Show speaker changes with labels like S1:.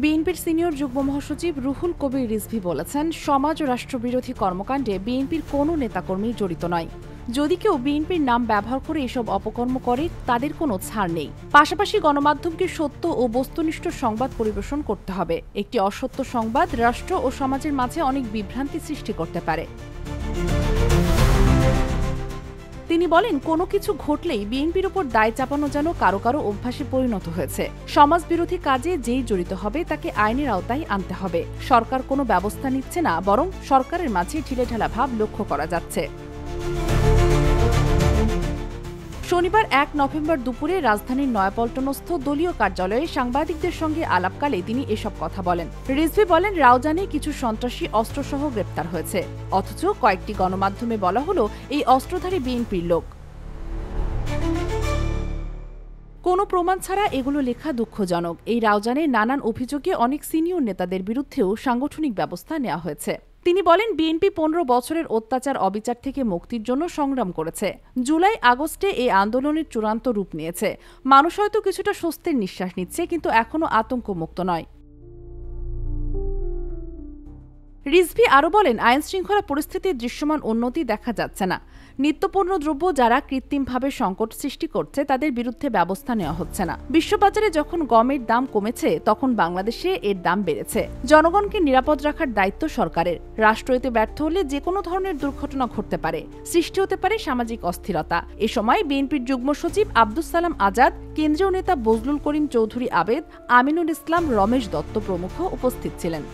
S1: বিএনপির সিনিয়র যুগ্ম মহাসচিব রুহুল কবির রিজভী বলেছেন, সমাজ ও রাষ্ট্রবিরোধী কর্মকাণ্ডে বিএনপির কোনো নেতাকর্মী জড়িত নয়। যদি কেউ বিএনপির নাম ব্যবহার করে এসব অপকর্ম করে, তাদের কোনো ছাড় নেই। পাশাপাশি গণমাধ্যমকে সত্য ও বস্তুনিষ্ঠ সংবাদ পরিবেশন করতে হবে। একটি অসত্য সংবাদ রাষ্ট্র ও সমাজের মাঝে অনেক বিভ্রান্তি সৃষ্টি করতে পারে। তিনি বলেন, কোনো কিছু ঘটলেই বিএনপির উপর দায় চাপানো যেন কারো কারো অভ্যাসে পরিণত হয়েছে। সমাজবিরোধী কাজে যেই জড়িত হবে তাকে আইনের আওতায় আনতে হবে। সরকার কোনো ব্যবস্থা নিচ্ছে না, বরং সরকারের মাঝে ঢিলেঢালা ভাব লক্ষ্য করা যাচ্ছে। শনিবার ১ নভেম্বর দুপুরে রাজধানীর নয়াপল্টনস্থ দলীয় কার্যালয়ে সাংবাদিকদের সঙ্গে আলাপকালে তিনি এসব কথা বলেন। রিজভী বলেন, রাউজানে কিছু সন্ত্রাসী অস্ত্রসহ গ্রেপ্তার হয়েছে, অথচ কয়েকটি গণমাধ্যমে বলা হলো এই অস্ত্রধারী বিএনপির লোক। কোনো প্রমাণ ছাড়া এগুলো লেখা দুঃখজনক। এই রাউজানে নানান অভিযোগে অনেক সিনিয়র নেতাদের বিরুদ্ধেও সাংগঠনিক ব্যবস্থা নেওয়া হয়েছে। তিনি বলেন, বিএনপি ১৫ বছরের অত্যাচার অবিচার থেকে মুক্তির জন্য সংগ্রাম করেছে। জুলাই আগস্টে এই আন্দোলনের চূড়ান্ত রূপ নিয়েছে। মানুষ হয়তো কিছুটা স্বস্তির নিঃশ্বাস নিচ্ছে, কিন্তু এখনও আতঙ্কমুক্ত নয়। রিজভী আরও বলেন, আইনশৃঙ্খলা পরিস্থিতির দৃশ্যমান উন্নতি দেখা যাচ্ছে না। নিত্যপণ্য দ্রব্য যারা কৃত্রিমভাবে সংকট সৃষ্টি করছে তাদের বিরুদ্ধে ব্যবস্থা নেওয়া হচ্ছে না। বিশ্ববাজারে যখন গমের দাম কমেছে, তখন বাংলাদেশে এর দাম বেড়েছে। জনগণকে নিরাপদ রাখার দায়িত্ব সরকারের। রাষ্ট্র এতে ব্যর্থ হলে যে কোনো ধরনের দুর্ঘটনা ঘটতে পারে, সৃষ্টি হতে পারে সামাজিক অস্থিরতা। এ সময় বিএনপির যুগ্ম সচিব আব্দুস সালাম আজাদ, কেন্দ্রীয় নেতা বজলুল করিম চৌধুরী আবেদ, আমিনুল ইসলাম, রমেশ দত্ত প্রমুখ উপস্থিত ছিলেন।